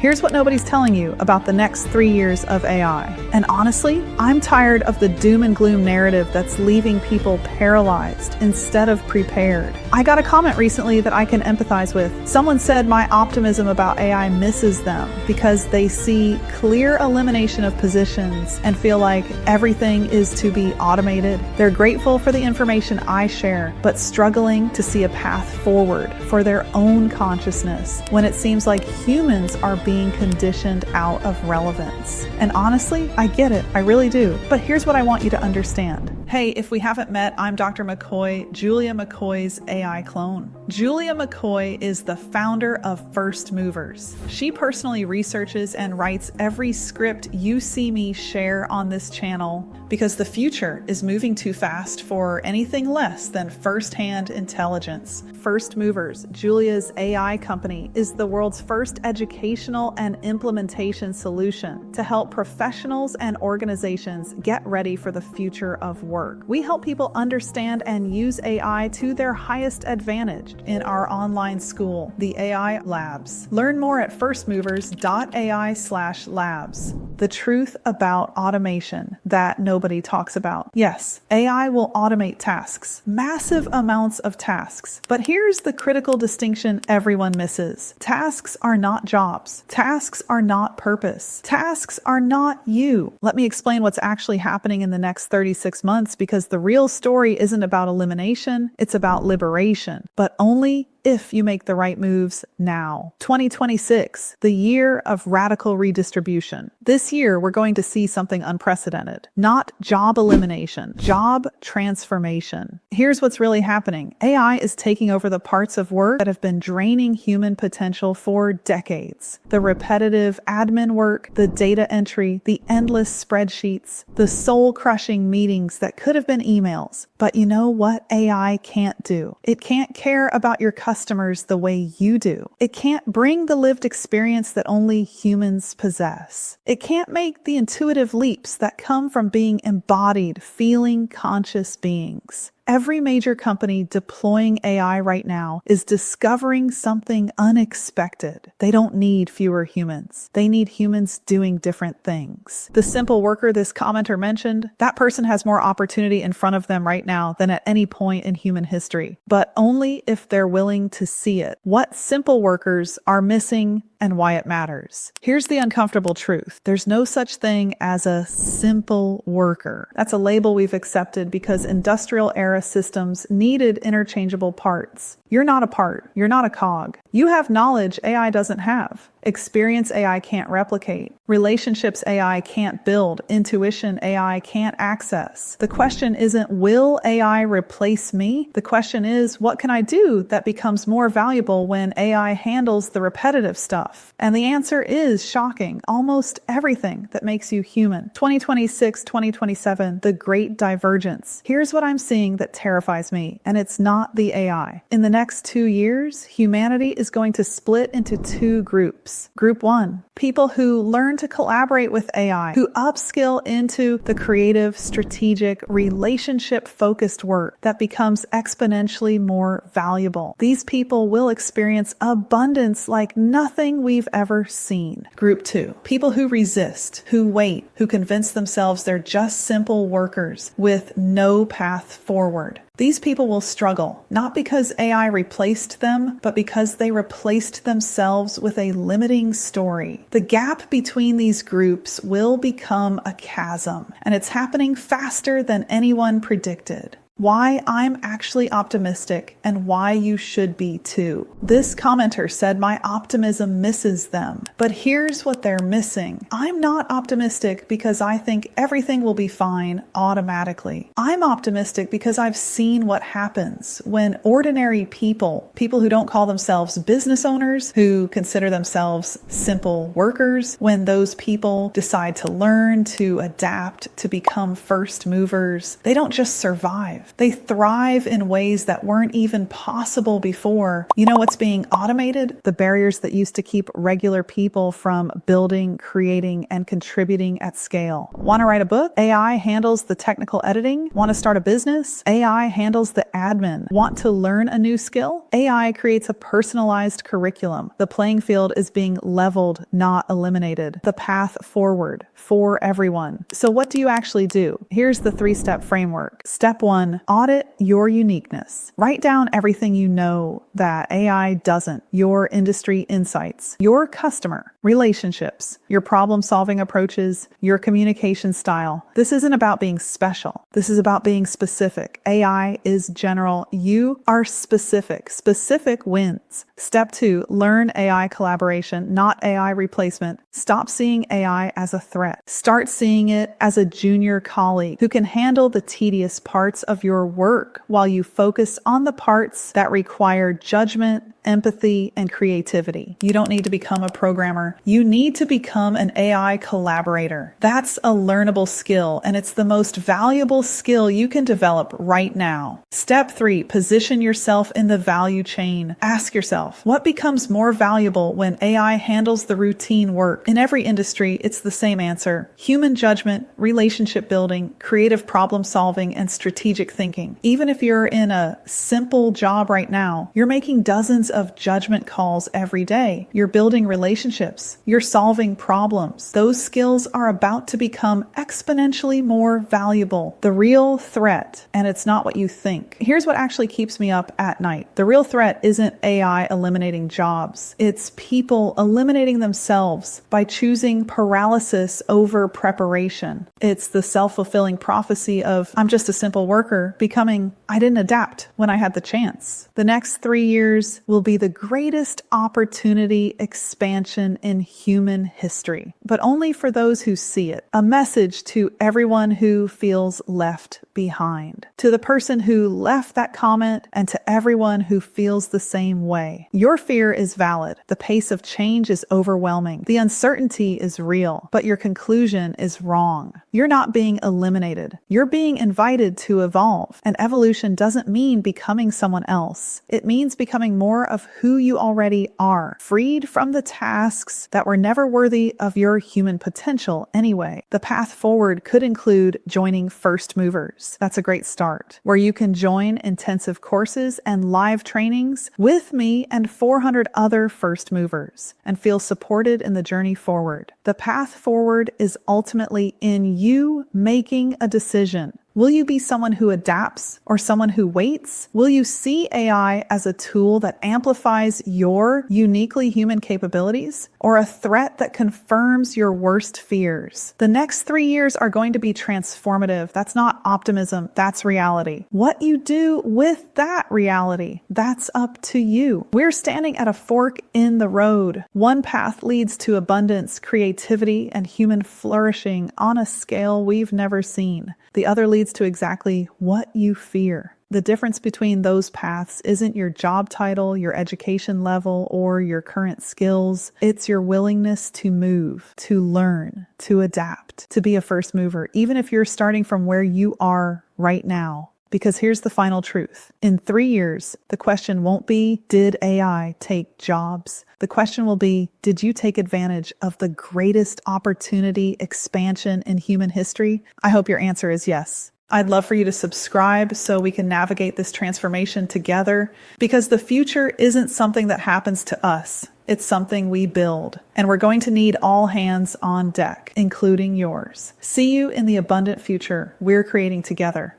Here's what nobody's telling you about the next 3 years of AI. And honestly, I'm tired of the doom and gloom narrative that's leaving people paralyzed instead of prepared. I got a comment recently that I can empathize with. Someone said my optimism about AI misses them because they see clear elimination of positions and feel like everything is to be automated. They're grateful for the information I share, but struggling to see a path forward for their own consciousness when it seems like humans are being conditioned out of relevance. And honestly, I get it, I really do. But here's what I want you to understand. Hey, if we haven't met, I'm Dr. McCoy, Julia McCoy's AI clone. Julia McCoy is the founder of First Movers. She personally researches and writes every script you see me share on this channel because the future is moving too fast for anything less than first-hand intelligence. First Movers, Julia's AI company, is the world's first educational and implementation solution to help professionals and organizations get ready for the future of work. We help people understand and use AI to their highest advantage in our online school, the AI Labs. Learn more at firstmovers.ai/labs. The truth about automation that nobody talks about. Yes, AI will automate tasks, massive amounts of tasks. But here's the critical distinction everyone misses. Tasks are not jobs. Tasks are not purpose. Tasks are not you. Let me explain what's actually happening in the next 36 months because the real story isn't about elimination, it's about liberation, but only if you make the right moves now. 2026, the year of radical redistribution. This year, we're going to see something unprecedented. Not job elimination, job transformation. Here's what's really happening. AI is taking over the parts of work that have been draining human potential for decades. The repetitive admin work, the data entry, the endless spreadsheets, the soul-crushing meetings that could have been emails. But you know what AI can't do? It can't care about your customers the way you do. It can't bring the lived experience that only humans possess. It can't make the intuitive leaps that come from being embodied, feeling conscious beings. Every major company deploying AI right now is discovering something unexpected. They don't need fewer humans. They need humans doing different things. The simple worker this commenter mentioned, that person has more opportunity in front of them right now than at any point in human history, but only if they're willing to see it. What simple workers are missing and why it matters. Here's the uncomfortable truth. There's no such thing as a simple worker. That's a label we've accepted because industrial era systems needed interchangeable parts. You're not a part. You're not a cog. You have knowledge AI doesn't have. Experience AI can't replicate. Relationships AI can't build. Intuition AI can't access. The question isn't, will AI replace me? The question is, what can I do that becomes more valuable when AI handles the repetitive stuff? And the answer is shocking. Almost everything that makes you human. 2026, 2027, the great divergence. Here's what I'm seeing that terrifies me, and it's not the AI. In the next 2 years, humanity is going to split into 2 groups. Group 1, people who learn to collaborate with AI, who upskill into the creative, strategic, relationship-focused work that becomes exponentially more valuable. These people will experience abundance like nothing we've ever seen. Group 2, people who resist, who wait, who convince themselves they're just simple workers with no path forward. These people will struggle, not because AI replaced them, but because they replaced themselves with a limiting story. The gap between these groups will become a chasm, and it's happening faster than anyone predicted. Why I'm actually optimistic and why you should be too. This commenter said my optimism misses them, but here's what they're missing. I'm not optimistic because I think everything will be fine automatically. I'm optimistic because I've seen what happens when ordinary people who don't call themselves business owners, who consider themselves simple workers, when those people decide to learn, to adapt, to become first movers, they don't just survive. thrive. They thrive in ways that weren't even possible before. You know what's being automated? The barriers that used to keep regular people from building, creating, and contributing at scale. Want to write a book? AI handles the technical editing. Want to start a business? AI handles the admin. Want to learn a new skill? AI creates a personalized curriculum. The playing field is being leveled, not eliminated. The path forward for everyone. So what do you actually do? Here's the 3-step framework. Step 1, audit your uniqueness. Write down everything you know that AI doesn't, your industry insights, your customer, relationships, your problem-solving approaches, your communication style. This isn't about being special. This is about being specific. AI is general. You are specific. Specific wins. Step 2, learn AI collaboration, not AI replacement. Stop seeing AI as a threat. Start seeing it as a junior colleague who can handle the tedious parts of your work while you focus on the parts that require judgment, empathy, and creativity. You don't need to become a programmer. You need to become an AI collaborator. That's a learnable skill, and it's the most valuable skill you can develop right now. Step 3, position yourself in the value chain. Ask yourself, what becomes more valuable when AI handles the routine work? In every industry, it's the same answer. Human judgment, relationship building, creative problem solving, and strategic thinking. Even if you're in a simple job right now, you're making dozens of judgment calls every day. You're building relationships. You're solving problems. Those skills are about to become exponentially more valuable. The real threat, and it's not what you think. Here's what actually keeps me up at night. The real threat isn't AI eliminating jobs. It's people eliminating themselves by choosing paralysis over preparation. It's the self-fulfilling prophecy of, I'm just a simple worker, becoming, I didn't adapt when I had the chance. The next 3 years will be the greatest opportunity expansion in human history, but only for those who see it. A message to everyone who feels left behind. To the person who left that comment and to everyone who feels the same way. Your fear is valid. The pace of change is overwhelming. The uncertainty is real, but your conclusion is wrong. You're not being eliminated. You're being invited to evolve. And evolution doesn't mean becoming someone else. It means becoming more of who you already are, freed from the tasks that were never worthy of your human potential anyway. The path forward could include joining first movers. That's a great start, where you can join intensive courses and live trainings with me and 400 other first movers and feel supported in the journey forward. The path forward is ultimately in you making a decision. Will you be someone who adapts or someone who waits? Will you see AI as a tool that amplifies your uniquely human capabilities or a threat that confirms your worst fears? The next 3 years are going to be transformative. That's not optimism. That's reality. What you do with that reality, that's up to you. We're standing at a fork in the road. One path leads to abundance, creativity, and human flourishing on a scale we've never seen. The other leads to exactly what you fear. The difference between those paths isn't your job title, your education level, or your current skills. It's your willingness to move, to learn, to adapt, to be a first mover, even if you're starting from where you are right now. Because here's the final truth. In 3 years, the question won't be, did AI take jobs? The question will be, did you take advantage of the greatest opportunity expansion in human history? I hope your answer is yes. I'd love for you to subscribe so we can navigate this transformation together, because the future isn't something that happens to us. It's something we build, and we're going to need all hands on deck, including yours. See you in the abundant future we're creating together.